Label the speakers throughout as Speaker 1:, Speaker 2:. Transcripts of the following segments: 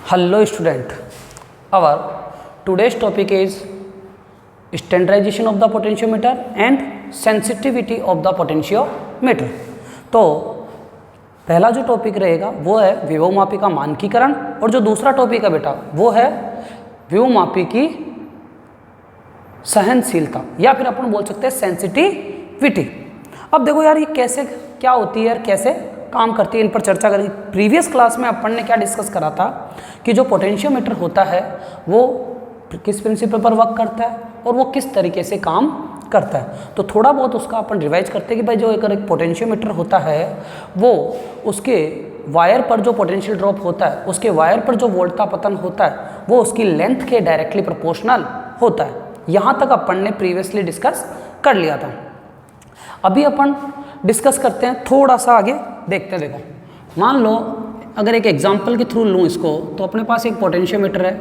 Speaker 1: Hello student, our today's topic is standardization of the potentiometer and sensitivity of the potentiometer। तो पहला जो topic रहेगा वो है विभवमापी का मानकीकरण और जो दूसरा टॉपिक है बेटा वो है विभवमापी की सहनशीलता या फिर अपन बोल सकते हैं सेंसिटिविटी। अब देखो यार ये कैसे क्या होती है यार, कैसे काम करती है, इन पर चर्चा करेंगे। प्रीवियस क्लास में अपन ने क्या डिस्कस करा था कि जो पोटेंशियोमीटर होता है वो किस प्रिंसिपल पर वर्क करता है और वो किस तरीके से काम करता है। तो थोड़ा बहुत उसका अपन रिवाइज करते हैं कि भाई जो एक पोटेंशियोमीटर होता है वो उसके वायर पर जो पोटेंशियल ड्रॉप होता है, उसके वायर पर जो वोल्ट का पतन होता है वो उसकी लेंथ के डायरेक्टली प्रोपोर्शनल होता है। यहाँ तक अपन ने प्रीवियसली डिस्कस कर लिया था। अभी अपन डिस्कस करते हैं, थोड़ा सा आगे देखते हैं। देखो मान लो अगर एक एग्जांपल के थ्रू लूँ इसको, तो अपने पास एक पोटेंशियोमीटर है,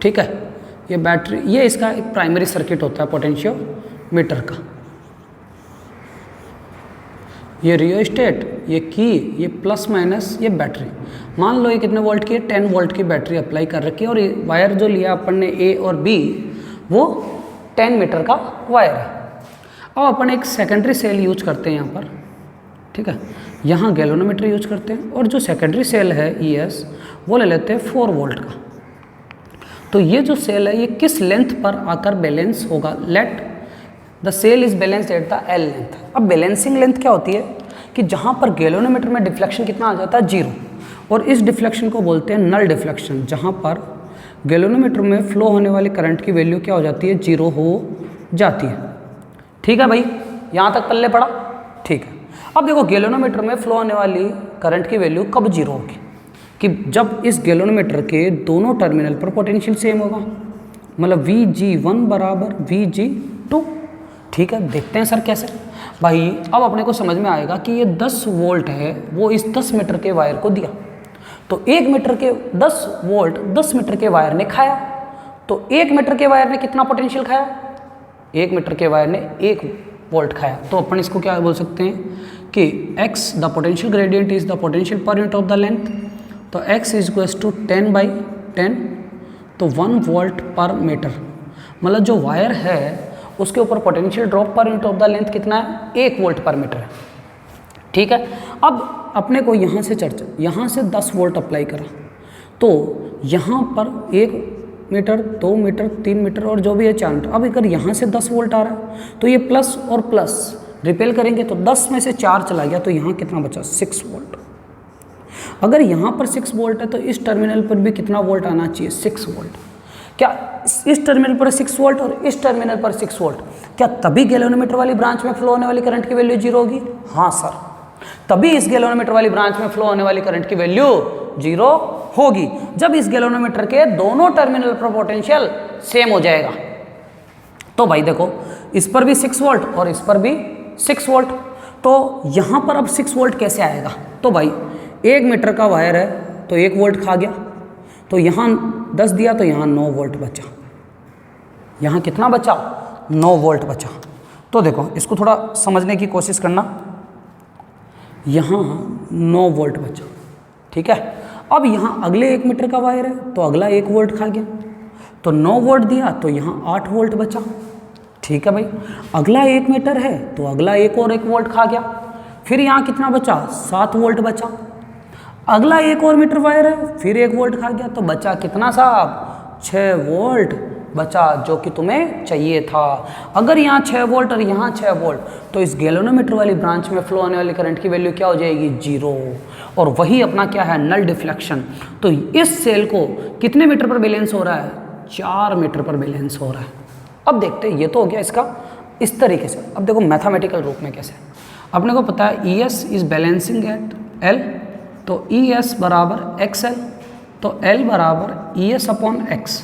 Speaker 1: ठीक है। ये बैटरी, ये इसका एक प्राइमरी सर्किट होता है पोटेंशियोमीटर का। ये रियोस्टेट, ये की, ये प्लस माइनस, ये बैटरी। मान लो ये कितने वोल्ट की है, 10 वोल्ट की बैटरी अप्लाई कर रखी है और ये वायर जो लिया अपन ने ए और बी वो 10 मीटर का वायर है। अब अपन एक सेकेंडरी सेल यूज करते हैं यहाँ पर, ठीक है। यहाँ गैल्वेनोमीटर यूज करते हैं और जो सेकेंडरी सेल है ES वो ले लेते हैं 4 वोल्ट का। तो ये जो सेल है ये किस लेंथ पर आकर बैलेंस होगा, let the cell is balanced at the L length. अब बैलेंसिंग लेंथ क्या होती है कि जहाँ पर गैल्वेनोमीटर में डिफ्लेक्शन कितना आ जाता है, 0, और इस डिफ्लेक्शन को बोलते हैं नल डिफ्लेक्शन। जहाँ पर गैल्वेनोमीटर में फ्लो होने वाली करंट की वैल्यू क्या हो जाती है, 0 हो जाती है। ठीक है भाई, यहाँ तक पल्ले पड़ा, ठीक है। अब देखो गैल्वेनोमीटर में फ्लो होने वाली करंट की वैल्यू कब 0 होगी, कि जब इस गैल्वेनोमीटर के दोनों टर्मिनल पर पोटेंशियल सेम होगा, मतलब Vg1 बराबर Vg2। ठीक है, देखते हैं सर कैसे। भाई अब अपने को समझ में आएगा कि ये 10 वोल्ट है, वो इस 10 मीटर के वायर को दिया, तो 1 मीटर के 10 वोल्ट 10 मीटर के वायर ने खाया। तो 1 मीटर के वायर ने कितना पोटेंशियल खाया, 1 मीटर के वायर ने 1 वोल्ट खाया। तो अपन इसको क्या बोल सकते हैं कि x the potential gradient is the potential per unit of the length. तो x इज इक्वल्स टू 10/10, तो 1 वोल्ट पर मीटर। मतलब जो वायर है उसके ऊपर potential drop per unit of the length कितना है, 1 वोल्ट पर मीटर है। ठीक है, अब अपने को यहाँ से चर्चा, यहाँ से 10 वोल्ट अप्लाई करा, तो यहाँ पर 1 मीटर, 2 मीटर, 3 मीटर और जो भी है 4 मीटर। अब अगर यहाँ से 10 वोल्ट आ रहा है तो ये प्लस और प्लस रिपेल करेंगे, तो 10 में से 4 चला गया, तो यहाँ कितना बचा, 6 वोल्ट। अगर यहाँ पर 6 वोल्ट है तो इस टर्मिनल पर भी कितना वोल्ट आना चाहिए, 6 वोल्ट। क्या इस टर्मिनल पर 6 वोल्ट और इस टर्मिनल पर 6 वोल्ट, क्या तभी गैल्वेनोमीटर वाली ब्रांच में फ्लो होने वाली करंट की वैल्यू 0 होगी? हाँ सर, तभी इस गैल्वेनोमीटर वाली ब्रांच में फ्लो होने वाली करंट की वैल्यू 0 होगी, जब इस गैल्वेनोमीटर के दोनों टर्मिनल पर पोटेंशियल सेम हो जाएगा। तो भाई देखो इस पर भी 6 वोल्ट और इस पर भी 6 वोल्ट, तो यहाँ पर अब 6 वोल्ट कैसे आएगा? तो भाई 1 मीटर का वायर है तो 1 वोल्ट खा गया, तो यहाँ 10 दिया तो यहाँ 9 वोल्ट बचा। यहाँ कितना बचा, 9 वोल्ट बचा। तो देखो इसको थोड़ा समझने की कोशिश करना, यहाँ 9 वोल्ट बचा, ठीक है। अब यहाँ अगले 1 मीटर का वायर है तो अगला 1 वोल्ट खा गया, तो 9 वोल्ट दिया तो यहाँ 8 वोल्ट बचा। ठीक है भाई, अगला 1 मीटर है तो अगला 1 और 1 वोल्ट खा गया, फिर यहाँ कितना बचा, 7 वोल्ट बचा। अगला 1 और मीटर वायर है, फिर 1 वोल्ट खा गया, तो बचा कितना साहब, 6 वोल्ट बचा, जो कि तुम्हें चाहिए था। अगर यहाँ 6 वोल्ट और यहाँ 6 वोल्ट, तो इस गैल्वेनोमीटर वाली ब्रांच में फ्लो होने वाली करंट की वैल्यू क्या हो जाएगी, 0। और वही अपना क्या है, नल डिफ्लेक्शन। तो इस सेल को कितने मीटर पर बैलेंस हो रहा है, 4 मीटर पर बैलेंस हो रहा है। अब देखते हैं, ये तो हो गया इसका इस तरीके से। अब देखो मैथमेटिकल रूप में कैसे, अपने को पता है ES is balancing at L, तो ES बराबर XL, तो L बराबर ES अपॉन X।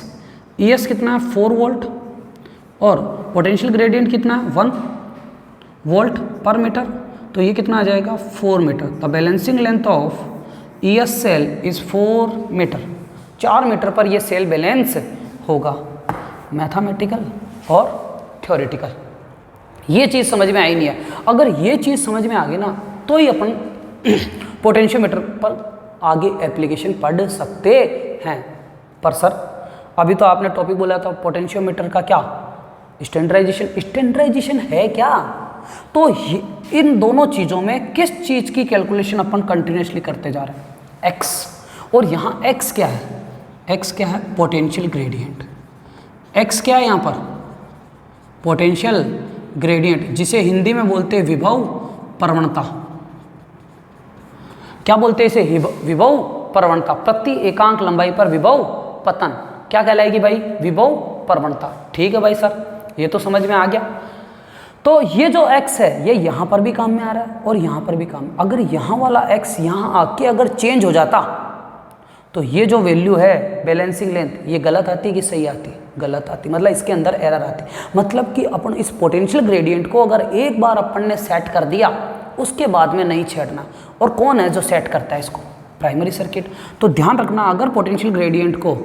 Speaker 1: ES कितना है, 4 वोल्ट, और पोटेंशियल ग्रेडियंट कितना है, 1 वोल्ट पर मीटर, तो ये कितना आ जाएगा, 4 metre. The balancing length of ES cell is 4 metre. 4 metre पर ये सेल बैलेंस होगा। मैथमेटिकल और थ्योरेटिकल, ये चीज़ समझ में आई नहीं है। अगर ये चीज़ समझ में आ गई ना तो ही अपन पोटेंशियोमीटर पर आगे एप्लीकेशन पढ़ सकते हैं। पर सर अभी तो आपने टॉपिक बोला था पोटेंशियोमीटर का क्या स्टैंडर्डाइजेशन, स्टैंडर्डाइजेशन है क्या? तो इन दोनों चीज़ों में किस चीज़ की कैलकुलेशन अपन कंटिन्यूसली करते जा रहे हैं? एक्स। और यहाँ एक्स क्या है? एक्स क्या है? Potential gradient. एक्स क्या है यहाँ पर? पोटेंशियल ग्रेडियंट, जिसे हिंदी में बोलते हैं विभव प्रवणता। क्या बोलते हैं इसे? विभव प्रवणता। प्रति एकांक लंबाई पर विभव पतन क्या कहलाएगी भाई? विभव प्रवणता। ठीक है भाई सर, ये तो समझ में आ गया। तो ये जो x है ये यहाँ पर भी काम में आ रहा है और यहाँ पर भी काम। अगर यहाँ वाला x यहाँ आके अगर चेंज हो जाता तो ये जो वैल्यू है बैलेंसिंग लेंथ ये गलत आती कि सही आती? गलत आती, मतलब इसके अंदर एरर आती। मतलब कि अपन इस पोटेंशियल ग्रेडियंट को अगर एक बार अपन ने सेट कर दिया उसके बाद में नहीं छेड़ना। और कौन है जो सेट करता है इसको? Primary circuit. तो ध्यान रखना, अगर पोटेंशियल ग्रेडियंट को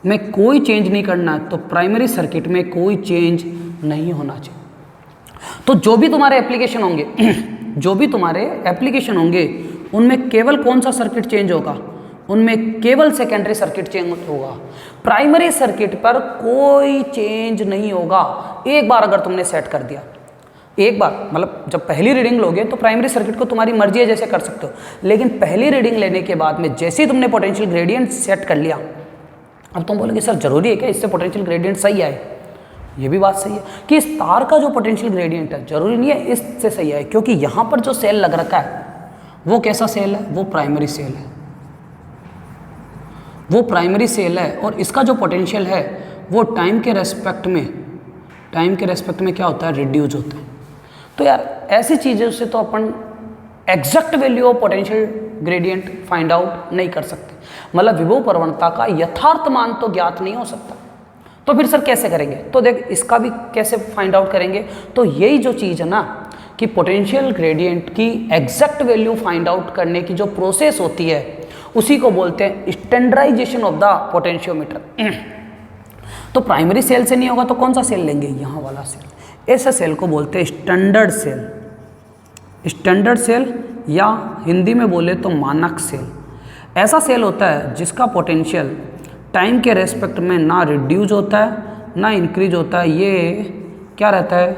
Speaker 1: में कोई चेंज नहीं करना है तो प्राइमरी सर्किट में कोई चेंज नहीं होना चाहिए। तो जो भी तुम्हारे एप्लीकेशन होंगे जो भी तुम्हारे एप्लीकेशन होंगे उनमें केवल कौन सा सर्किट चेंज होगा? उनमें केवल सेकेंडरी सर्किट चेंज होगा। प्राइमरी सर्किट पर कोई चेंज नहीं होगा। एक बार अगर तुमने सेट कर दिया, एक बार मतलब जब पहली रीडिंग लोगे तो प्राइमरी सर्किट को तुम्हारी मर्जी है जैसे कर सकते हो, लेकिन पहली रीडिंग लेने के बाद में जैसे ही तुमने पोटेंशियल ग्रेडियंट सेट कर लिया, अब तुम बोलोगे सर जरूरी है क्या इससे पोटेंशियल ग्रेडियंट सही आए? ये भी बात सही है कि इस तार का जो पोटेंशियल ग्रेडियंट है जरूरी नहीं है इससे सही आए, क्योंकि यहाँ पर जो सेल लग रखा है वो कैसा सेल है? वो प्राइमरी सेल है। वो प्राइमरी सेल है और इसका जो पोटेंशियल है वो टाइम के रेस्पेक्ट में क्या होता है? रिड्यूस होता है। तो यार ऐसी चीज़ों से तो अपन exact value of potential gradient find out नहीं कर सकते। मतलब विभव प्रवणता का यथार्थ मान तो ज्ञात नहीं हो सकता। तो फिर सर कैसे करेंगे? तो देख इसका भी कैसे फाइंड आउट करेंगे? तो यही जो चीज़ है ना कि पोटेंशियल ग्रेडियंट की एग्जैक्ट वैल्यू फाइंड आउट करने की जो प्रोसेस होती है उसी को बोलते हैं स्टैंडर्डाइजेशन ऑफ द पोटेंशियोमीटर। तो प्राइमरी सेल से नहीं होगा तो कौन सा सेल लेंगे? यहाँ वाला सेल। ऐसे सेल को बोलते हैं स्टैंडर्ड सेल। स्टैंडर्ड सेल या हिंदी में बोले तो मानक सेल। ऐसा सेल होता है जिसका पोटेंशियल टाइम के रेस्पेक्ट में ना रिड्यूस होता है ना इंक्रीज होता है, ये क्या रहता है?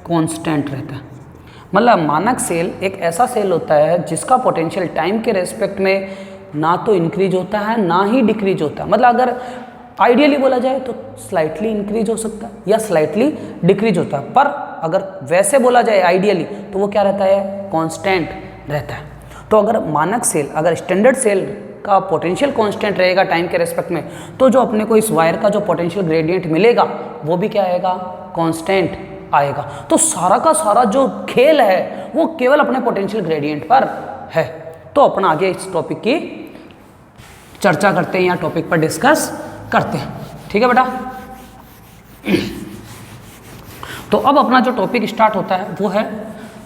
Speaker 1: कांस्टेंट रहता है। मतलब मानक सेल एक ऐसा सेल होता है जिसका पोटेंशियल टाइम के रेस्पेक्ट में ना तो इंक्रीज होता है ना ही डिक्रीज होता है। मतलब अगर आइडियली बोला जाए तो स्लाइटली इंक्रीज हो सकता है या स्लाइटली डिक्रीज होता है, पर अगर वैसे बोला जाए आइडियली तो वो क्या रहता है? कांस्टेंट रहता है। तो अगर मानक सेल, अगर स्टैंडर्ड सेल का पोटेंशियल कांस्टेंट रहेगा टाइम के रेस्पेक्ट में, तो जो अपने को इस वायर का जो पोटेंशियल ग्रेडियंट मिलेगा वो भी क्या आएगा? कांस्टेंट आएगा। तो सारा का सारा जो खेल है वो केवल अपने पोटेंशियल ग्रेडियंट पर है। तो अपना आगे इस टॉपिक की चर्चा करते हैं या टॉपिक पर डिस्कस करते हैं। ठीक है बेटा? तो अब अपना जो टॉपिक स्टार्ट होता है वो है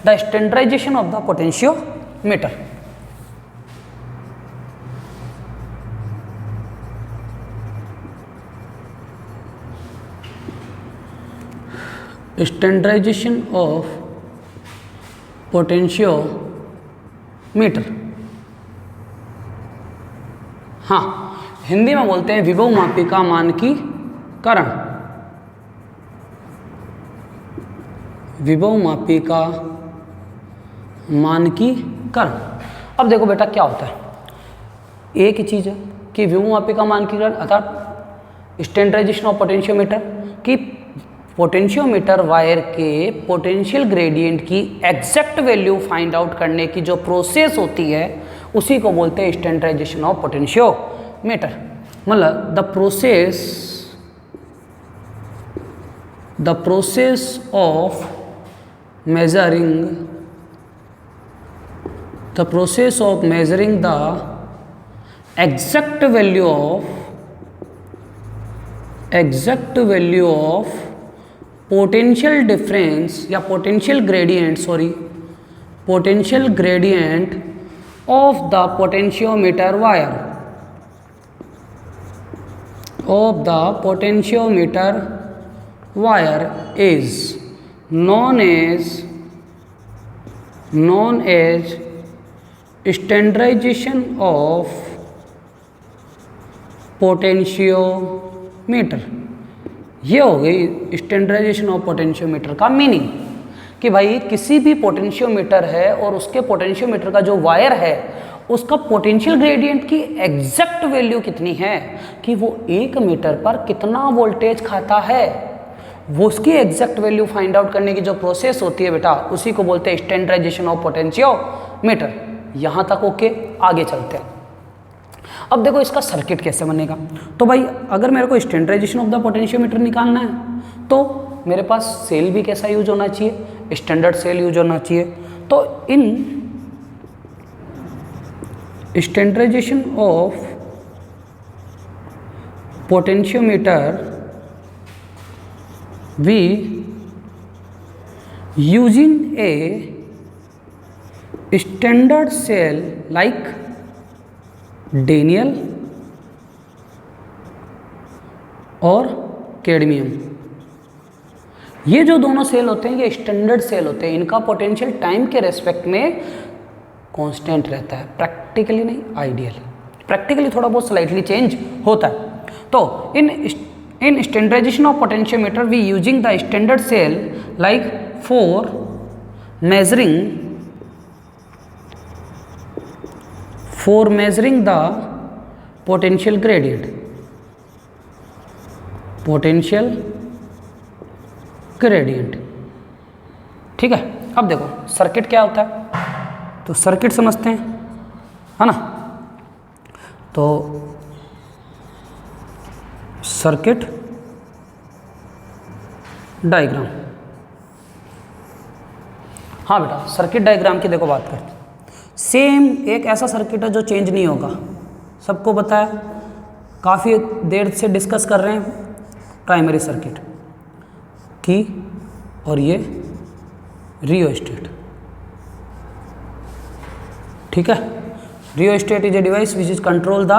Speaker 1: the standardisation of the potentiometer. Standardisation of potentiometer, हाँ हिंदी में बोलते हैं विभव मापी का मानकीकरण। विभव मापी का मानकीकरण। अब देखो बेटा क्या होता है, एक ही चीज़ है कि विभव मापी का मानकीकरण अर्थात स्टैंडर्डाइजेशन ऑफ पोटेंशियोमीटर कि पोटेंशियोमीटर वायर के पोटेंशियल ग्रेडियंट की एग्जैक्ट वैल्यू फाइंड आउट करने की जो प्रोसेस होती है उसी को बोलते हैं स्टैंडर्डाइजेशन ऑफ पोटेंशियोमीटर। मतलब the process of measuring the exact value of potential difference या potential gradient of the potentiometer wire is known as standardisation of potentiometer. ये हो गई स्टैंडर्डाइजेशन ऑफ पोटेंशियोमीटर का मीनिंग कि भाई किसी भी पोटेंशियोमीटर है और उसके पोटेंशियोमीटर का जो वायर है उसका पोटेंशियल ग्रेडियंट की एग्जैक्ट वैल्यू कितनी है कि वो 1 मीटर पर कितना वोल्टेज खाता है, वो उसकी एग्जैक्ट वैल्यू फाइंड आउट करने की जो प्रोसेस होती है बेटा उसी को बोलते हैं स्टैंडर्डाइजेशन ऑफ पोटेंशियोमीटर। यहाँ तक ओके, आगे चलते हैं। अब देखो इसका सर्किट कैसे बनेगा। तो भाई अगर मेरे को स्टैंडर्डाइजेशन ऑफ द पोटेंशियोमीटर निकालना है तो मेरे पास सेल भी कैसा यूज होना चाहिए, स्टैंडर्ड सेल यूज होना चाहिए। तो in standardisation of potentiometer we using a standard cell like Daniell और कैडमियम। ये जो दोनों सेल होते हैं ये स्टैंडर्ड सेल होते हैं, इनका पोटेंशियल टाइम के रेस्पेक्ट में कांस्टेंट रहता है, प्रैक्टिकली नहीं आइडियल, प्रैक्टिकली थोड़ा बहुत स्लाइटली चेंज होता है। तो in standardisation of potentiometer we using the standard cell like for measuring the potential gradient, ठीक है। अब देखो सर्किट क्या होता है, तो सर्किट समझते हैं, है ना। तो सर्किट डायग्राम, हाँ बेटा सर्किट डायग्राम की देखो बात करते हैं। सेम एक ऐसा सर्किट है जो चेंज नहीं होगा, सबको पता है, काफ़ी देर से डिस्कस कर रहे हैं प्राइमरी सर्किट की। और ये रियोस्टेट, ठीक है। Rheostat is a device which is control the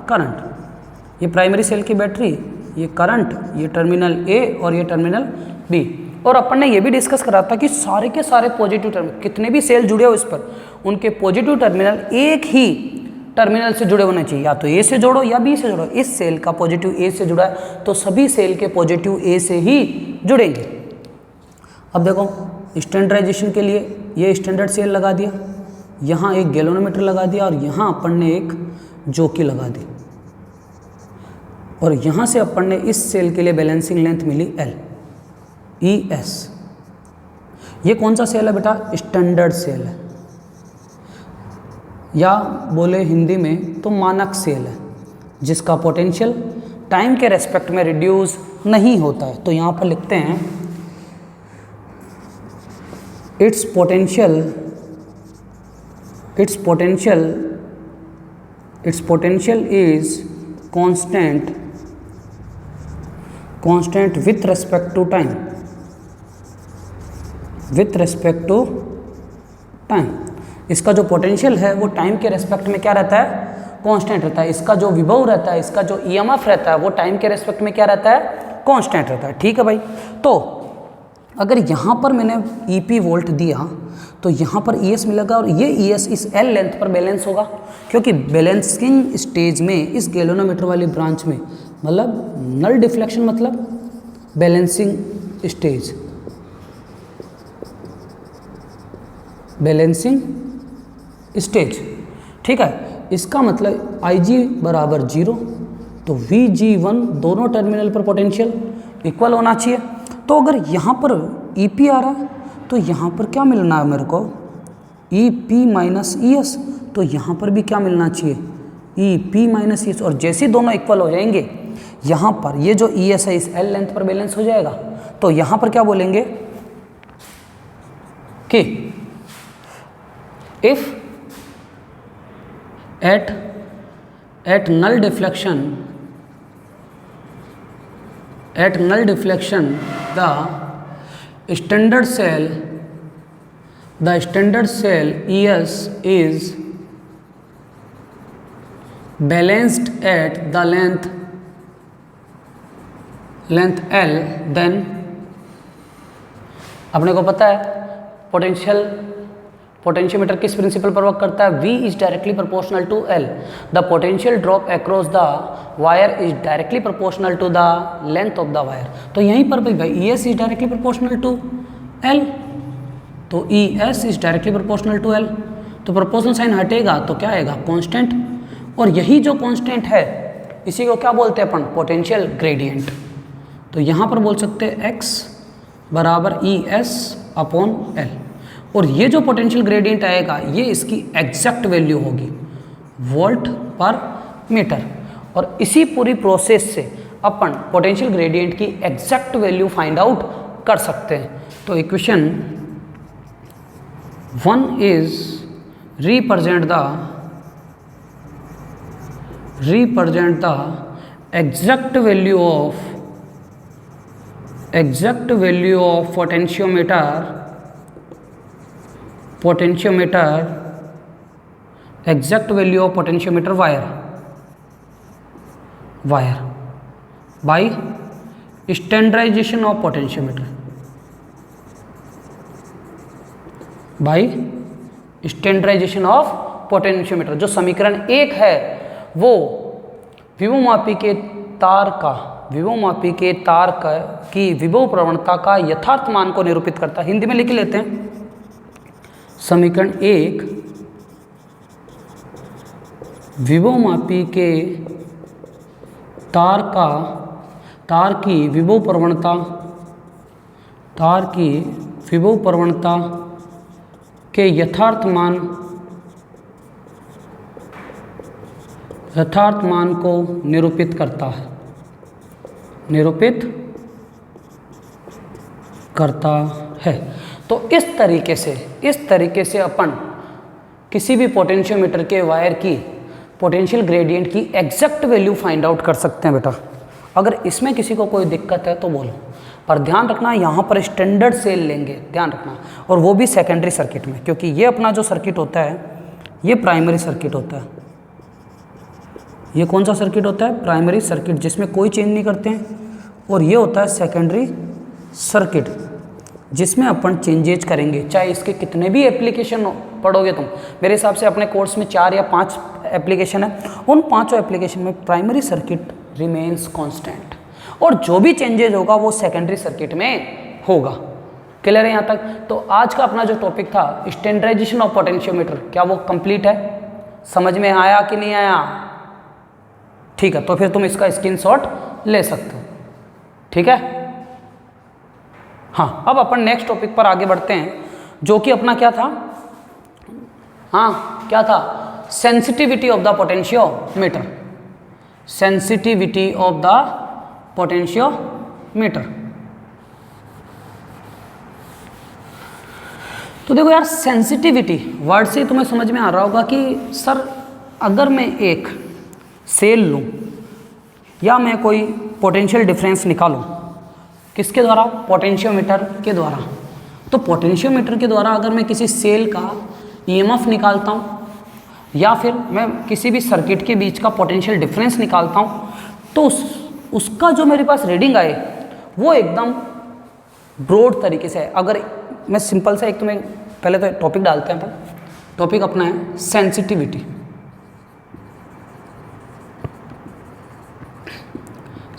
Speaker 1: current. ये प्राइमरी सेल की बैटरी, ये करंट, ये टर्मिनल ए और ये टर्मिनल बी। और अपन ने ये भी डिस्कस करा था कि सारे के सारे पॉजिटिव टर्मिनल, कितने भी सेल जुड़े हो इस पर, उनके पॉजिटिव टर्मिनल एक ही टर्मिनल से जुड़े होने चाहिए, या तो ए से जोड़ो या बी से जोड़ो। इस सेल का पॉजिटिव ए से जुड़ा है तो सभी सेल के पॉजिटिव ए से ही जुड़ेंगे। अब देखो स्टैंडर्डाइजेशन के लिए ये स्टैंडर्ड सेल लगा दिया, यहाँ एक गैल्वेनोमीटर लगा दिया और यहाँ अपन ने एक जोकी लगा दी, और यहाँ से अपन ने इस सेल के लिए बैलेंसिंग लेंथ मिली L ES। ये कौन सा सेल है बेटा, स्टैंडर्ड सेल है, या बोले हिंदी में तो मानक सेल है, जिसका पोटेंशियल टाइम के रेस्पेक्ट में रिड्यूस नहीं होता है। तो यहाँ पर लिखते हैं its potential is constant with respect to time, इसका जो पोटेंशियल है वो टाइम के रेस्पेक्ट में क्या रहता है, कांस्टेंट रहता है। इसका जो विभव रहता है, इसका जो EMF रहता है वो टाइम के रेस्पेक्ट में क्या रहता है, कांस्टेंट रहता है, ठीक है भाई। तो अगर यहाँ पर मैंने EP वोल्ट दिया तो यहाँ पर ES मिलेगा, और ये ES इस L लेंथ पर बैलेंस होगा, क्योंकि बैलेंसिंग स्टेज में इस गैल्वेनोमीटर वाली ब्रांच में, मतलब नल डिफ्लेक्शन मतलब बैलेंसिंग स्टेज, ठीक है। इसका मतलब IG बराबर 0, तो VG1 दोनों टर्मिनल पर पोटेंशियल इक्वल होना चाहिए। तो अगर यहाँ पर EP आ रहा है तो यहाँ पर क्या मिलना है मेरे को, EP माइनस ES, तो यहाँ पर भी क्या मिलना चाहिए, EP माइनस ES। और जैसे दोनों इक्वल हो जाएंगे, यहाँ पर ये जो ES है इस L लेंथ पर बैलेंस हो जाएगा। तो यहाँ पर क्या बोलेंगे कि if at null deflection the standard cell ES is balanced at the length L, then अपने को पता है पोटेंशियोमीटर किस प्रिंसिपल पर वर्क करता है? V is directly proportional to L, the potential drop across the wire is directly proportional to the length of the wire. तो यहीं पर भी भाई ES is directly proportional to L, तो ES is directly proportional to L, तो proportional sign हटेगा तो क्या आएगा? कांस्टेंट। और यही जो कांस्टेंट है इसी को क्या बोलते हैं अपन? Potential gradient. तो यहाँ पर बोल सकते हैं x बराबर ES अपॉन L, और ये जो पोटेंशियल ग्रेडियंट आएगा ये इसकी एग्जैक्ट वैल्यू होगी वोल्ट पर मीटर। और इसी पूरी प्रोसेस से अपन पोटेंशियल ग्रेडियंट की एग्जैक्ट वैल्यू फाइंड आउट कर सकते हैं। तो equation 1 is represent the exact value of potentiometer exact value of potentiometer wire by standardization of potentiometer by standardisation of potentiometer. जो समीकरण 1 है वो विभवमापी के तार की विभव प्रवणता का यथार्थ मान को निरूपित करता है। हिंदी में लिख लेते हैं। समीकरण 1 विभवमापी के तार की विभव प्रवणता के यथार्थ मान को निरूपित करता है। तो इस तरीके से अपन किसी भी पोटेंशियोमीटर के वायर की पोटेंशियल ग्रेडियंट की एग्जैक्ट वैल्यू फाइंड आउट कर सकते हैं बेटा। अगर इसमें किसी को कोई दिक्कत है तो बोलो, पर ध्यान रखना यहाँ पर स्टैंडर्ड सेल लेंगे, ध्यान रखना, और वो भी सेकेंडरी सर्किट में, क्योंकि ये अपना जो सर्किट होता है ये प्राइमरी सर्किट होता है। ये कौन सा सर्किट होता है? प्राइमरी सर्किट, जिसमें कोई चेंज नहीं करते हैं। और ये होता है सेकेंडरी सर्किट, जिसमें अपन चेंजेज करेंगे, चाहे इसके कितने भी एप्लीकेशन पढ़ोगे तुम। मेरे हिसाब से अपने कोर्स में 4 या 5 एप्लीकेशन है, उन 5 एप्लीकेशन में प्राइमरी सर्किट रिमेन्स कांस्टेंट, और जो भी चेंजेज होगा वो सेकेंडरी सर्किट में होगा। क्लियर है यहाँ तक? तो आज का अपना जो टॉपिक था स्टैंडर्डाइजेशन ऑफ पोटेंशियोमीटर, क्या वो कंप्लीट है? समझ में आया कि नहीं आया? ठीक है, तो फिर तुम इसका स्क्रीनशॉट ले सकते हो। ठीक है, हाँ, अब अपन नेक्स्ट टॉपिक पर आगे बढ़ते हैं, जो कि अपना क्या था? हाँ, क्या था? Sensitivity of the potentiometer, sensitivity of the potentiometer. तो देखो यार, सेंसिटिविटी वर्ड से तुम्हें समझ में आ रहा होगा कि सर अगर मैं एक सेल लूँ या मैं कोई पोटेंशियल डिफरेंस निकालूँ, किसके द्वारा? पोटेंशियोमीटर के द्वारा। तो पोटेंशियोमीटर के द्वारा अगर मैं किसी सेल का ईएमएफ निकालता हूँ या फिर मैं किसी भी सर्किट के बीच का पोटेंशियल डिफरेंस निकालता हूँ, तो उसका जो मेरे पास रीडिंग आए वो एकदम ब्रॉड तरीके से है। अगर मैं सिंपल सा एक तुम्हें पहले तो टॉपिक डालते हैं अपन। टॉपिक अपना है सेंसिटिविटी।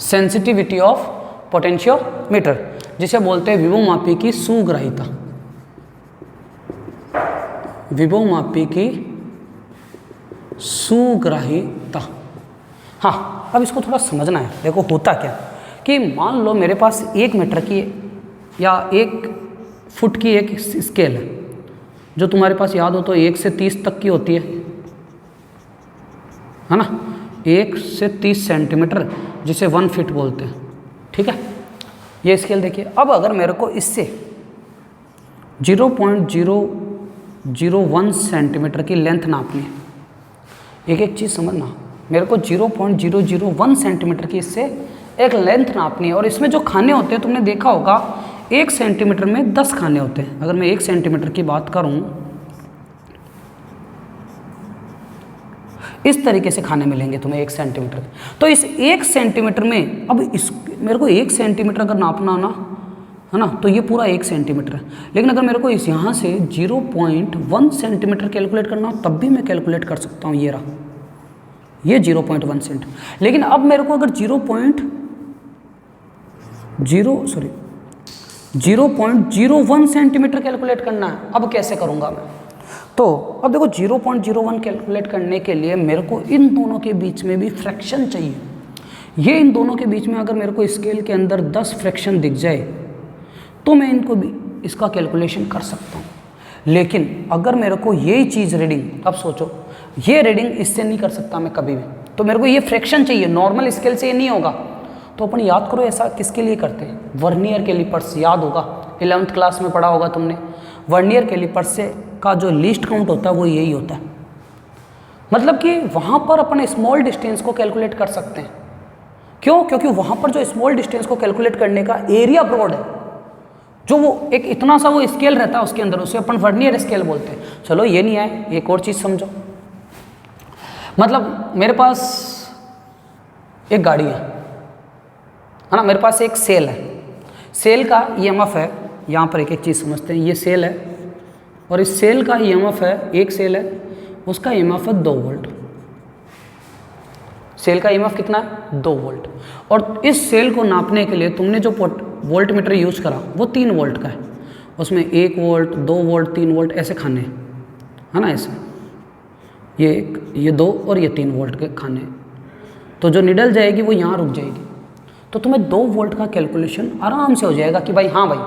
Speaker 1: सेंसिटिविटी ऑफ पोटेंशियोमीटर, जिसे बोलते हैं विभवमापी की सुग्राह्यता। विभवमापी की सुग्राह्यता। हाँ, अब इसको थोड़ा समझना है। देखो होता क्या कि मान लो मेरे पास 1 मीटर की या 1 फुट की एक स्केल है, जो तुम्हारे पास याद हो तो 1 से 30 तक की होती है ना? 1 से 30 सेंटीमीटर, जिसे 1 फीट बोलते हैं। ठीक है, ये स्केल देखिए। अब अगर मेरे को इससे 0.001 सेंटीमीटर की लेंथ नापनी है, एक चीज़ समझना, मेरे को 0.001 सेंटीमीटर की इससे एक लेंथ नापनी है। और इसमें जो खाने होते हैं तुमने देखा होगा, 1 सेंटीमीटर में 10 खाने होते हैं। अगर मैं 1 सेंटीमीटर की बात करूं, इस तरीके से खाने मिलेंगे तुम्हें 1 सेंटीमीटर। तो इस 1 सेंटीमीटर में अब इस मेरे को 1 सेंटीमीटर अगर नापना हो ना, है ना, तो ये पूरा 1 सेंटीमीटर है। लेकिन अगर मेरे को इस यहाँ से 0.1 सेंटीमीटर कैलकुलेट करना हो तब भी मैं कैलकुलेट कर सकता हूँ। ये रहा, ये 0.1 सेंटीमीटर। लेकिन अब मेरे को अगर 0.01 सेंटीमीटर कैलकुलेट करना है, अब कैसे करूँगा मैं? तो अब देखो 0.01 कैलकुलेट करने के लिए मेरे को इन दोनों के बीच में भी फ्रैक्शन चाहिए। ये इन दोनों के बीच में अगर मेरे को स्केल के अंदर 10 फ्रैक्शन दिख जाए तो मैं इनको भी इसका कैलकुलेशन कर सकता हूँ। लेकिन अगर मेरे को यही चीज़ रीडिंग, अब सोचो ये रीडिंग इससे नहीं कर सकता मैं कभी भी, तो मेरे को ये फ्रैक्शन चाहिए, नॉर्मल स्केल से ये नहीं होगा। तो अपन याद करो ऐसा किसके लिए करते हैं? वर्नियर कैलिपर्स, याद होगा 11th क्लास में पढ़ा होगा तुमने। वर्नियर कैलिपर्स से का जो लीस्ट काउंट होता है वो यही होता है। मतलब कि वहाँ पर अपन स्मॉल डिस्टेंस को कैलकुलेट कर सकते हैं। क्यों? क्योंकि वहाँ पर जो स्मॉल डिस्टेंस को कैलकुलेट करने का एरिया ब्रॉड है, जो वो एक इतना सा वो स्केल रहता है उसके अंदर, उसे अपन वर्नियर स्केल बोलते हैं। चलो ये नहीं आए, एक और चीज़ समझो। मतलब मेरे पास एक गाड़ी है ना, मेरे पास एक सेल है। सेल का ईएमएफ है, यहाँ पर एक एक चीज़ समझते हैं। ये सेल है और इस सेल का ईएमएफ है, एक सेल है उसका ईएमएफ है 2 वोल्ट। सेल का ईएमएफ कितना है? 2 वोल्ट। और इस सेल को नापने के लिए तुमने जो वोल्ट मीटर यूज करा वो 3 वोल्ट का है। उसमें 1 वोल्ट, 2 वोल्ट, 3 वोल्ट ऐसे खाने हैं, है ना, ऐसे ये 1, ये 2 और ये 3 वोल्ट के खाने। तो जो निडल जाएगी वो यहाँ रुक जाएगी। तो तुम्हें 2 वोल्ट का कैलकुलेशन आराम से हो जाएगा कि भाई हाँ भाई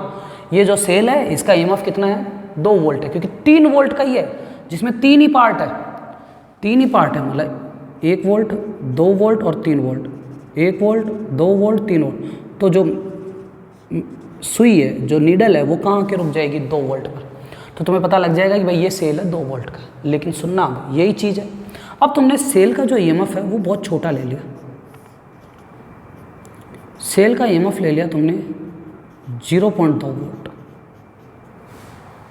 Speaker 1: ये जो सेल है इसका ईएमएफ कितना है? 2 वोल्ट है, क्योंकि 3 वोल्ट का ही है जिसमें 3 ही पार्ट है। 3 ही पार्ट है, मतलब 1 वोल्ट, 2 वोल्ट और 3 वोल्ट। 1 volt, 2 volt, 3 volt. तो जो सुई है, जो नीडल है, वो कहाँ के रुक जाएगी? 2 वोल्ट पर। तो तुम्हें पता लग जाएगा कि भाई ये सेल है 2 वोल्ट का। लेकिन सुनना, अब यही चीज़ है, अब तुमने सेल का जो ईएमएफ है वो बहुत छोटा ले लिया। सेल का ईएमएफ ले लिया तुमने 0.2 वोल्ट।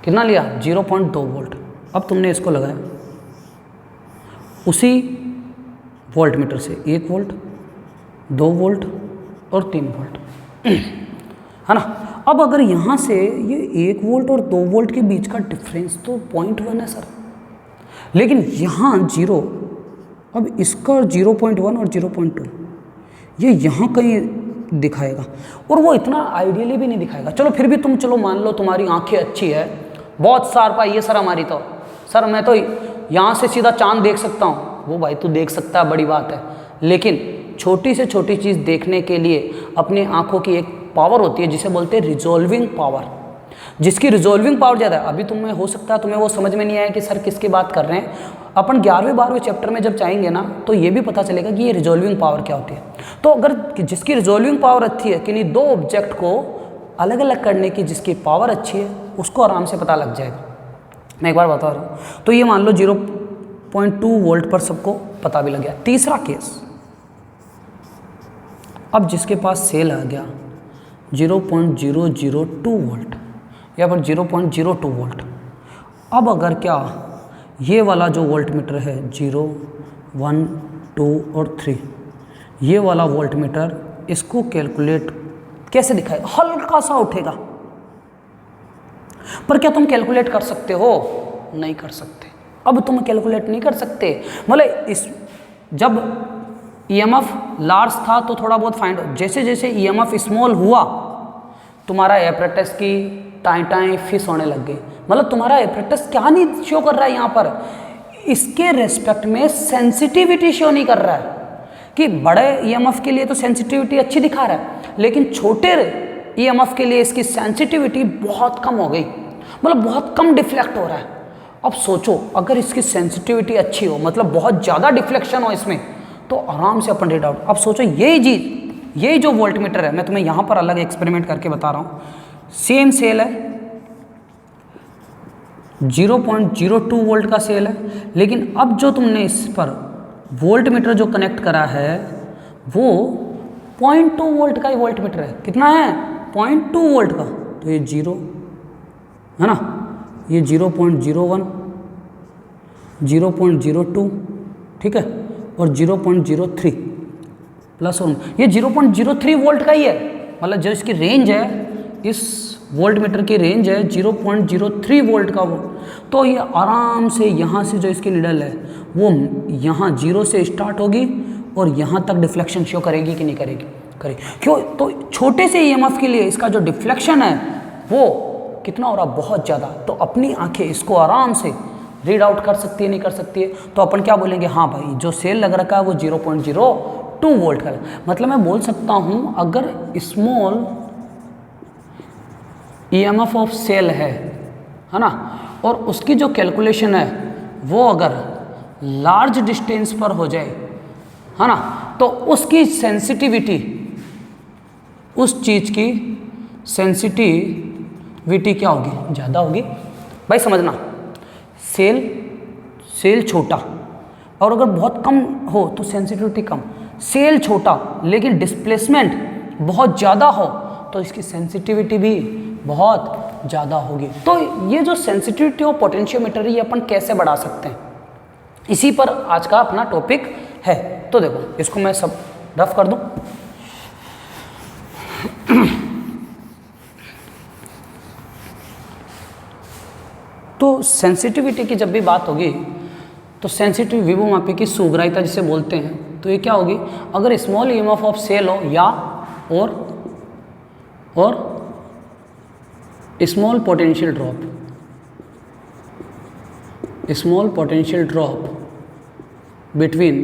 Speaker 1: कितना लिया? 0.2 वोल्ट। अब तुमने इसको लगाया उसी वोल्ट मीटर से 1 वोल्ट, 2 वोल्ट और 3 वोल्ट, है ना। अब अगर यहाँ से ये 1 वोल्ट और 2 वोल्ट के बीच का डिफरेंस तो 0.1 है सर, लेकिन यहाँ 0, अब इसका 0.1 और 0.2 ये यहाँ कहीं दिखाएगा, और वो इतना आइडियली भी नहीं दिखाएगा। चलो फिर भी तुम चलो मान लो तुम्हारी आंखें अच्छी है, बहुत शार्प आई है सर हमारी, तो सर मैं तो यहाँ से सीधा चांद देख सकता हूँ। वो भाई तू देख सकता है, बड़ी बात है, लेकिन छोटी से छोटी चीज़ देखने के लिए अपनी आंखों की एक पावर होती है जिसे बोलते हैं रिजॉल्विंग पावर। जिसकी रिजॉल्विंग पावर ज़्यादा है, अभी तुम्हें हो सकता है तुम्हें वो समझ में नहीं आया कि सर किसकी बात कर रहे हैं। अपन 11वें 12वें चैप्टर में जब जाएंगे ना तो ये भी पता चलेगा कि ये रिजॉल्विंग पावर क्या होती है। तो अगर जिसकी रिजॉल्विंग पावर अच्छी है, कि दो ऑब्जेक्ट को अलग अलग करने की जिसकी पावर अच्छी है, उसको आराम से पता लग जाएगा। मैं एक बार बता रहा हूँ, तो ये मान लो 0.2 वोल्ट पर सबको पता भी लग गया। तीसरा केस, अब जिसके पास सेल आ गया 0.002 वोल्ट या फिर 0.02 वोल्ट। अब अगर क्या ये वाला जो वोल्ट मीटर है 0, 1, 2 और 3, ये वाला वोल्ट मीटर इसको कैलकुलेट कैसे दिखाएगा? हल्का सा उठेगा। पर क्या तुम कैलकुलेट कर सकते हो? नहीं कर सकते। अब तुम कैलकुलेट नहीं कर सकते, मतलब इस जब ईएमएफ लार्ज था तो थोड़ा बहुत फाइंड, जैसे जैसे ईएमएफ स्मॉल हुआ तुम्हारा एपरेटस की टाई टाई फिश होने लग गई। मतलब तुम्हारा एपरेटस क्या नहीं शो कर रहा है यहाँ पर, इसके रेस्पेक्ट में सेंसिटिविटी शो नहीं कर रहा है। कि बड़े ईएमएफ के लिए तो सेंसिटिविटी अच्छी दिखा रहा है, लेकिन छोटे ईएमएफ के लिए इसकी सेंसिटिविटी बहुत कम हो गई, मतलब बहुत कम डिफ्लेक्ट हो रहा है। अब सोचो अगर इसकी सेंसिटिविटी अच्छी हो, मतलब बहुत ज़्यादा डिफ्लेक्शन हो इसमें, तो आराम से अपन रीड आउट। अब सोचो यही चीज़, यही जो वोल्ट मीटर है, मैं तुम्हें यहाँ पर अलग एक्सपेरिमेंट करके बता रहा हूँ। सेम सेल है, 0.02 वोल्ट का सेल है, लेकिन अब जो तुमने इस पर वोल्ट मीटर जो कनेक्ट करा है वो 0.2 वोल्ट का ही वोल्ट मीटर है। कितना है? 0.2 वोल्ट का। तो ये 0 है ना, ये 0.01, 0.02, ठीक है, और 0.03 प्लस 1, ये 0.03 वोल्ट का ही है। मतलब जो इसकी रेंज है इस वोल्ट मीटर की रेंज है 0.03 वोल्ट का वो, तो ये आराम से यहाँ से जो इसकी निडल है वो यहाँ 0 से स्टार्ट होगी और यहाँ तक डिफ्लेक्शन शो करेगी कि नहीं करेगी, करेगी। क्यों? तो छोटे से ईएमएफ के लिए इसका जो डिफ्लेक्शन है वो कितना हो रहा, बहुत ज़्यादा। तो अपनी आंखें इसको आराम से रीड आउट कर सकती है, नहीं कर सकती है, तो अपन क्या बोलेंगे, हाँ भाई जो सेल लग रखा है वो 0.02 वोल्ट का। मतलब मैं बोल सकता हूँ अगर स्मॉल ईएमएफ ऑफ सेल है ना, और उसकी जो कैलकुलेशन है वो अगर लार्ज डिस्टेंस पर हो जाए, है ना, तो उसकी सेंसिटिविटी, उस चीज़ की सेंसिटिविटी क्या होगी, ज़्यादा होगी। भाई समझना, सेल छोटा और अगर बहुत कम हो तो सेंसिटिविटी कम, सेल छोटा लेकिन डिस्प्लेसमेंट बहुत ज़्यादा हो तो इसकी सेंसिटिविटी भी बहुत ज़्यादा होगी। तो ये जो सेंसिटिविटी ऑफ पोटेंशियोमीटर ये अपन कैसे बढ़ा सकते हैं, इसी पर आज का अपना टॉपिक है। तो देखो इसको मैं सब रफ कर दूं। तो सेंसिटिविटी की जब भी बात होगी तो सेंसिटिव विभवमापी की सुग्राह्यता जिसे बोलते हैं, तो ये क्या होगी, अगर स्मॉल ईएमएफ ऑफ सेल हो या और small potential drop between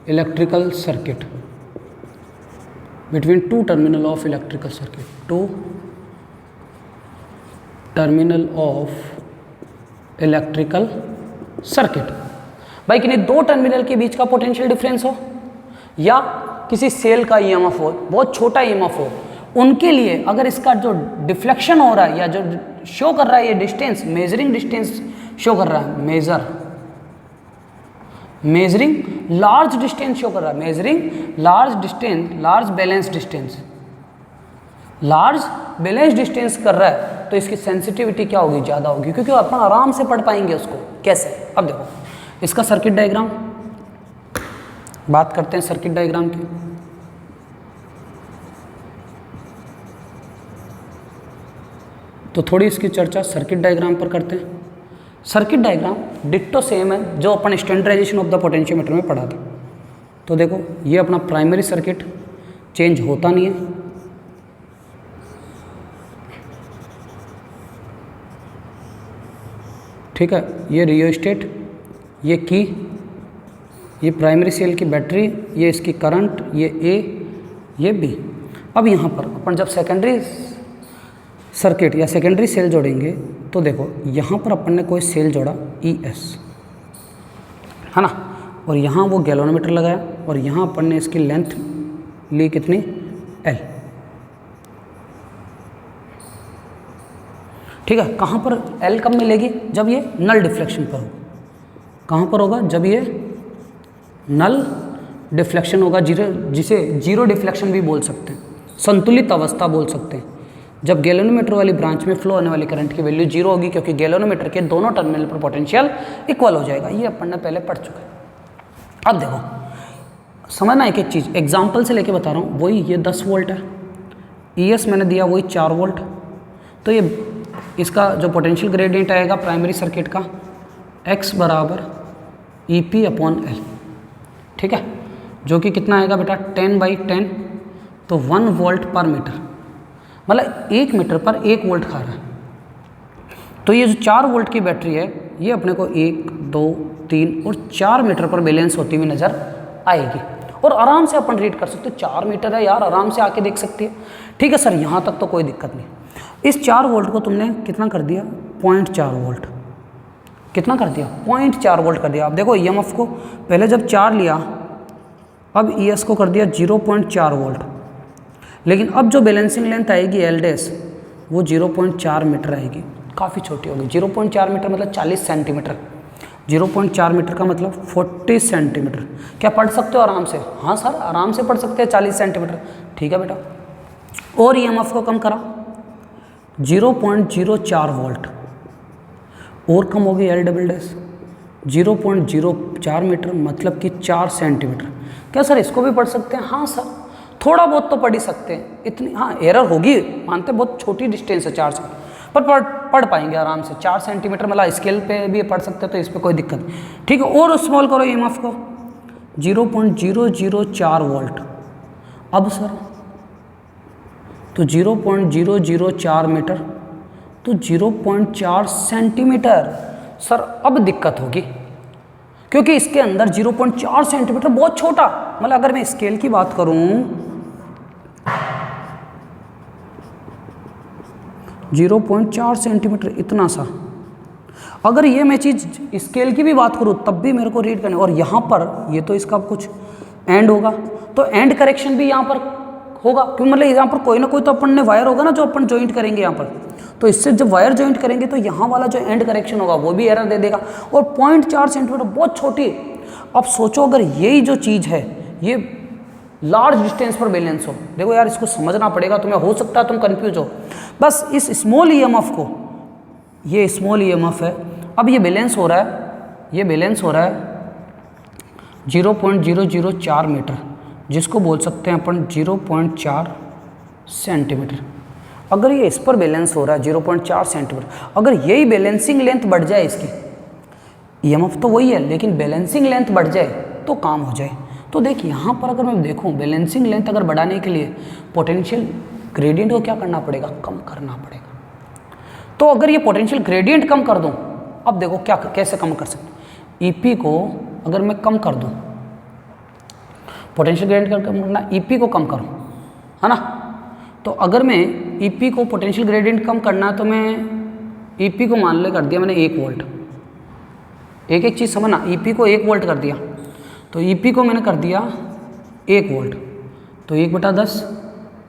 Speaker 1: electrical circuit, between two terminal of electrical circuit, two terminal of electrical circuit. भाई कि नहीं, दो टर्मिनल के बीच का पोटेंशियल डिफरेंस हो या किसी सेल का ईएमएफ हो, बहुत छोटा ईएमएफ हो, उनके लिए अगर इसका जो डिफ्लेक्शन हो रहा है या जो शो कर रहा है ये डिस्टेंस, मेजरिंग डिस्टेंस शो कर रहा है, मेजरिंग लार्ज डिस्टेंस शो कर रहा है, measuring large distance, large balance distance कर रहा है, तो इसकी सेंसिटिविटी क्या होगी, ज़्यादा होगी, क्योंकि अपन आराम से पढ़ पाएंगे उसको। कैसे? अब देखो इसका सर्किट डायग्राम, बात करते हैं सर्किट डायग्राम की। तो थोड़ी इसकी चर्चा सर्किट डायग्राम पर करते हैं। सर्किट डायग्राम डिट्टो सेम है जो अपन स्टैंडर्डाइजेशन ऑफ द पोटेंशियोमीटर में पढ़ा था। तो देखो ये अपना प्राइमरी सर्किट चेंज होता नहीं है, ठीक है, ये रियोस्टेट, ये की, ये प्राइमरी सेल की बैटरी, ये इसकी करंट, ये ए, ये बी। अब यहाँ पर अपन जब सेकेंडरी सर्किट या सेकेंडरी सेल जोड़ेंगे तो देखो यहाँ पर अपन ने कोई सेल जोड़ा ES, है ना, और यहाँ वो गैल्वेनोमीटर लगाया और यहाँ अपन ने इसकी लेंथ ली कितनी, L, ठीक है। कहाँ पर L कब मिलेगी, जब ये नल डिफ्लेक्शन पर होगा। कहाँ पर होगा, जब ये नल डिफ्लेक्शन होगा, जिसे जीरो डिफ्लेक्शन भी बोल सकते हैं, संतुलित अवस्था बोल सकते हैं, जब गैल्वेनोमीटर वाली ब्रांच में फ्लो होने वाली करंट की वैल्यू जीरो होगी, क्योंकि गैल्वेनोमीटर के दोनों टर्मिनल पर पोटेंशियल इक्वल हो जाएगा। ये अपन ने पहले पढ़ चुके हैं। अब देखो समझना एक एक चीज़, एग्जाम्पल से लेके बता रहा हूँ। वही ये 10 वोल्ट है, ES मैंने दिया वही 4 वोल्ट, तो ये इसका जो पोटेंशियल ग्रेडियंट आएगा प्राइमरी सर्किट का X बराबर EP/L, ठीक है, जो कि कितना आएगा बेटा 10/10, तो 1 वोल्ट पर मीटर, मतलब 1 मीटर पर 1 वोल्ट खा रहा है। तो ये जो 4 वोल्ट की बैटरी है ये अपने को 1, 2, 3 और 4 मीटर पर बैलेंस होती हुई नज़र आएगी, और आराम से अपन रीड कर सकते हो। 4 मीटर है यार, आराम से आके देख सकती है, ठीक है सर, यहाँ तक तो कोई दिक्कत नहीं। इस 4 वोल्ट को तुमने कितना कर दिया, 0.4 वोल्ट, कितना कर दिया, 0.4 वोल्ट कर दिया। अब देखो EMF को पहले जब 4 लिया, अब ES को कर दिया 0.4 वोल्ट, लेकिन अब जो बैलेंसिंग लेंथ आएगी L डैश वो 0.4 मीटर आएगी, काफ़ी छोटी होगी। 0.4 मीटर मतलब 40 सेंटीमीटर, 0.4 मीटर का मतलब 40 सेंटीमीटर। क्या पढ़ सकते हो आराम से? हाँ सर आराम से पढ़ सकते हैं 40 सेंटीमीटर, ठीक है बेटा। और EMF को कम करा 0.04 वोल्ट, और कम होगी L डबल डैश 0.04 मीटर मतलब कि 4 सेंटीमीटर। क्या सर इसको भी पढ़ सकते हैं? हाँ सर, थोड़ा बहुत तो पढ़ ही सकते हैं, इतनी हाँ एरर होगी मानते, बहुत छोटी डिस्टेंस है 4 से, पर पढ़ पाएंगे आराम से। 4 सेंटीमीटर मतलब स्केल पे भी पढ़ सकते हैं, तो इस पर कोई दिक्कत नहीं, ठीक है। और स्मॉल करो EMF को 0.004 वोल्ट। अब सर तो 0.004 मीटर तो 0.4 सेंटीमीटर। सर अब दिक्कत होगी, क्योंकि इसके अंदर 0.4 सेंटीमीटर बहुत छोटा, मतलब अगर मैं स्केल की बात करूं 0.4 सेंटीमीटर इतना सा, अगर ये मैं चीज़ स्केल की भी बात करूं तब भी मेरे को रीड करना, और यहाँ पर ये तो इसका कुछ एंड होगा, तो एंड करेक्शन भी यहाँ पर होगा, क्यों मतलब यहाँ पर कोई ना कोई तो अपन ने वायर होगा ना जो अपन ज्वाइंट करेंगे यहाँ पर, तो इससे जब वायर ज्वाइंट करेंगे तो यहाँ वाला जो एंड करेक्शन होगा वो भी एरर दे देगा। और 0.4 सेंटीमीटर बहुत छोटी। अब सोचो अगर यही जो चीज़ है ये लार्ज डिस्टेंस पर बैलेंस हो, देखो यार इसको समझना पड़ेगा तुम्हें, हो सकता है तुम कंफ्यूज हो। बस इस स्मॉल EMF को, ये स्मॉल EMF है, अब ये बैलेंस हो रहा है, ये बैलेंस हो रहा है 0.004 मीटर, जिसको बोल सकते हैं अपन 0.4 सेंटीमीटर। अगर ये इस पर बैलेंस हो रहा है 0.4 सेंटीमीटर, अगर यही बैलेंसिंग लेंथ बढ़ जाए इसकी, EMF तो वही है लेकिन बैलेंसिंग लेंथ बढ़ जाए तो काम हो जाए। तो देख यहाँ पर अगर मैं देखूँ बैलेंसिंग लेंथ अगर बढ़ाने के लिए पोटेंशियल ग्रेडियंट को क्या करना पड़ेगा, कम करना पड़ेगा। तो अगर ये पोटेंशियल ग्रेडियंट कम कर दूँ, अब देखो क्या कैसे कम कर सकते, EP को अगर मैं कम कर दूँ, पोटेंशियल ग्रेडियंट कम करना, EP को कम करूँ, है ना। तो अगर मैं EP को पोटेंशियल ग्रेडियंट कम करना है तो मैं EP को मान ले कर दिया मैंने 1 वोल्ट, एक चीज़ समझना, EP को 1 वोल्ट कर दिया, तो EP को मैंने कर दिया 1 वोल्ट, तो 1/10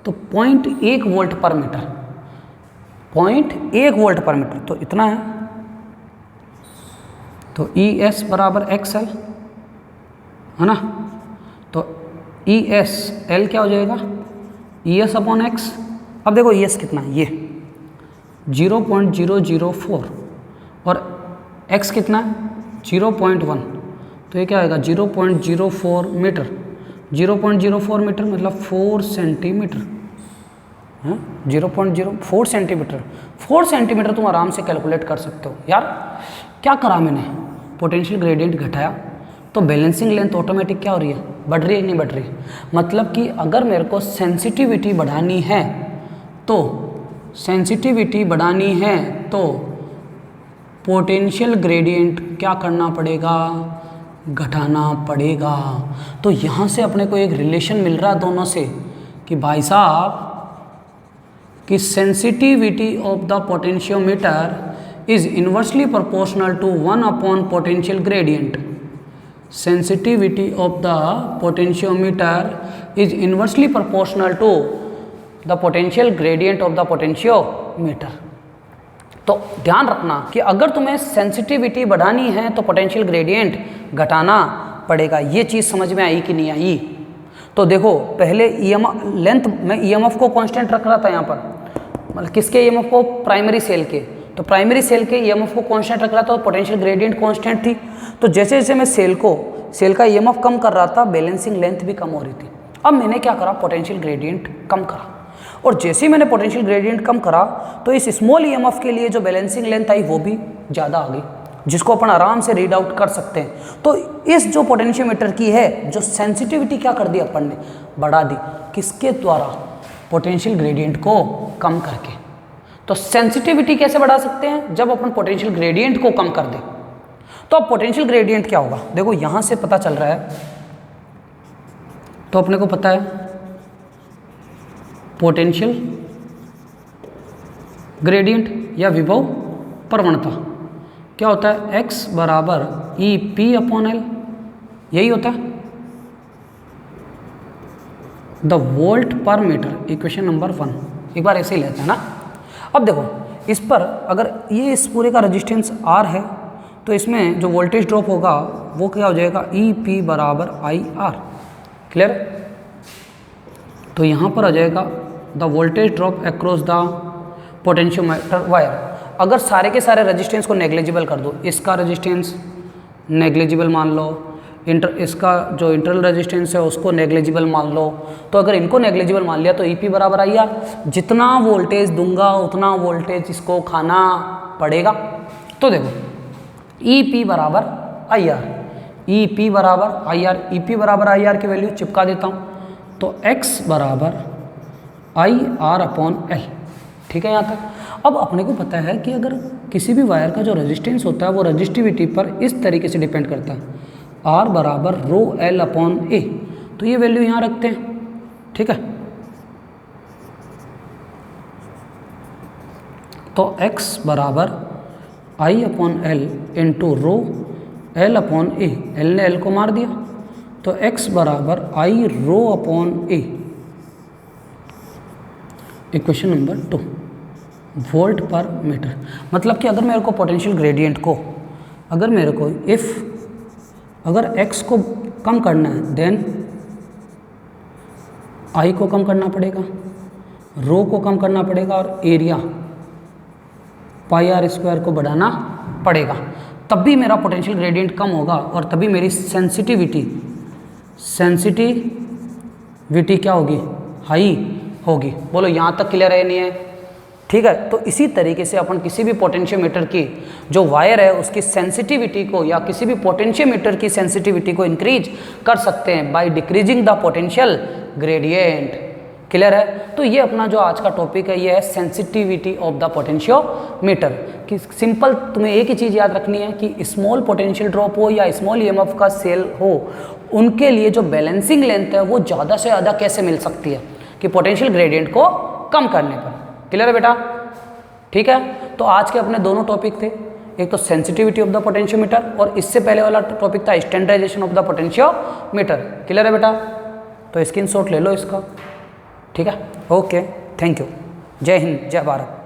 Speaker 1: तो 0.1 वोल्ट पर मीटर, 0.1 वोल्ट पर मीटर, तो इतना है। तो ES बराबर XL है ना, तो ESL क्या हो जाएगा, ES/X। अब देखो ES कितना है, ये 0.004 और X कितना है 0.1, तो ये क्या आएगा 0.04 मीटर, 0.04 मीटर मतलब 4 सेंटीमीटर, 0.04 सेंटीमीटर, 4 सेंटीमीटर तुम आराम से कैलकुलेट कर सकते हो। यार क्या करा मैंने, पोटेंशियल ग्रेडियंट घटाया तो बैलेंसिंग लेंथ ऑटोमेटिक क्या हो रही है, बढ़ रही है नहीं बढ़ रही। मतलब कि अगर मेरे को सेंसिटिविटी बढ़ानी है तो पोटेंशियल ग्रेडियंट क्या करना पड़ेगा, घटाना पड़ेगा। तो यहाँ से अपने को एक रिलेशन मिल रहा है दोनों से कि भाई साहब कि sensitivity of the potentiometer is inversely proportional to 1 potential gradient. Sensitivity of the potentiometer is inversely proportional to the potential gradient of the potentiometer. तो ध्यान रखना कि अगर तुम्हें सेंसिटिविटी बढ़ानी है तो पोटेंशियल ग्रेडियंट घटाना पड़ेगा। ये चीज़ समझ में आई कि नहीं आई? तो देखो पहले लेंथ में EMF को कांस्टेंट रख रहा था यहाँ पर, मतलब किसके EMF को, प्राइमरी सेल के। तो प्राइमरी सेल के EMF को कांस्टेंट रख रहा था, पोटेंशियल ग्रेडियंट कांस्टेंट थी। तो जैसे जैसे मैं सेल का EMF कम कर रहा था, बैलेंसिंग लेंथ भी कम हो रही थी। अब मैंने क्या करा, पोटेंशियल ग्रेडियंट कम करा, और जैसे ही मैंने पोटेंशियल ग्रेडियंट कम करा तो इस स्मॉल EMF के लिए जो बैलेंसिंग लेंथ आई वो भी ज़्यादा आ गई, जिसको अपन आराम से रीड आउट कर सकते हैं। तो इस जो पोटेंशियोमीटर की है जो सेंसिटिविटी क्या कर दी अपन ने, बढ़ा दी, किसके द्वारा, पोटेंशियल ग्रेडियंट को कम करके। तो सेंसिटिविटी कैसे बढ़ा सकते हैं, जब अपन पोटेंशियल ग्रेडियंट को कम कर दें। तो अब पोटेंशियल ग्रेडियंट क्या होगा, देखो यहाँ से पता चल रहा है, तो अपने को पता है पोटेंशियल ग्रेडियंट या विभव प्रवणता क्या होता है, x बराबर EP/L, यही होता है द वोल्ट पर मीटर, इक्वेशन नंबर 1। एक बार ऐसे ही लेते हैं ना। अब देखो इस पर अगर ये इस पूरे का रेजिस्टेंस R है तो इसमें जो वोल्टेज ड्रॉप होगा वो क्या हो जाएगा, EP बराबर IR। क्लियर? तो यहाँ पर आ जाएगा the voltage drop across the potentiometer wire. अगर सारे के सारे रेजिस्टेंस को नेग्लिजिबल कर दो, इसका रेजिस्टेंस नेग्लिजिबल मान लो, इसका जो इंटरनल रेजिस्टेंस है उसको नेग्लिजिबल मान लो। तो अगर इनको नेग्लिजिबल मान लिया तो ई पी बराबर आई आर, जितना वोल्टेज दूंगा उतना वोल्टेज इसको खाना पड़ेगा। तो देखो ई पी बराबर आई आर, ई पी बराबर आई आर, ई पी बराबर आई आर की वैल्यू चिपका देता हूँ। तो एक्स बराबर आई आर अपॉन एल, ठीक है यहाँ तक। अब अपने को पता है कि अगर किसी भी वायर का जो रेजिस्टेंस होता है वो रजिस्टिविटी पर इस तरीके से डिपेंड करता है, आर बराबर रो एल अपॉन ए। तो ये वैल्यू यहाँ रखते हैं, ठीक है। तो x बराबर I upon L into rho L upon A, L ने एल को मार दिया, तो x बराबर I rho upon A. Equation number 2, volt पर मीटर। मतलब कि अगर मेरे को पोटेंशियल ग्रेडियंट को, अगर मेरे को अगर x को कम करना है देन I को कम करना पड़ेगा, रो को कम करना पड़ेगा और एरिया पाई आर स्क्वायर को बढ़ाना पड़ेगा, तब भी मेरा पोटेंशियल ग्रेडियंट कम होगा और तभी मेरी सेंसिटिविटी क्या होगी, हाई होगी। बोलो यहाँ तक क्लियर है नहीं है? ठीक है। तो इसी तरीके से अपन किसी भी पोटेंशियोमीटर की जो वायर है उसकी सेंसिटिविटी को या किसी भी पोटेंशियोमीटर की सेंसिटिविटी को इंक्रीज कर सकते हैं by decreasing the potential gradient. Clear है? तो ये अपना जो आज का टॉपिक है ये है सेंसिटिविटी ऑफ द पोटेंशियोमीटर। कि सिंपल तुम्हें एक ही चीज़ याद रखनी है कि स्मॉल पोटेंशियल ड्रॉप हो या स्मॉल ईएमएफ का सेल हो, उनके लिए जो बैलेंसिंग लेंथ है वो ज़्यादा से ज़्यादा कैसे मिल सकती है, कि पोटेंशियल ग्रेडियंट को कम करने पर। क्लियर है बेटा? ठीक है। तो आज के अपने दोनों टॉपिक थे, एक तो सेंसिटिविटी ऑफ द पोटेंशियोमीटर और इससे पहले वाला टॉपिक था standardisation of the potentiometer. Clear है बेटा? तो स्क्रीनशॉट ले लो इसका। ठीक है, ओके, थैंक यू। जय हिंद, जय भारत।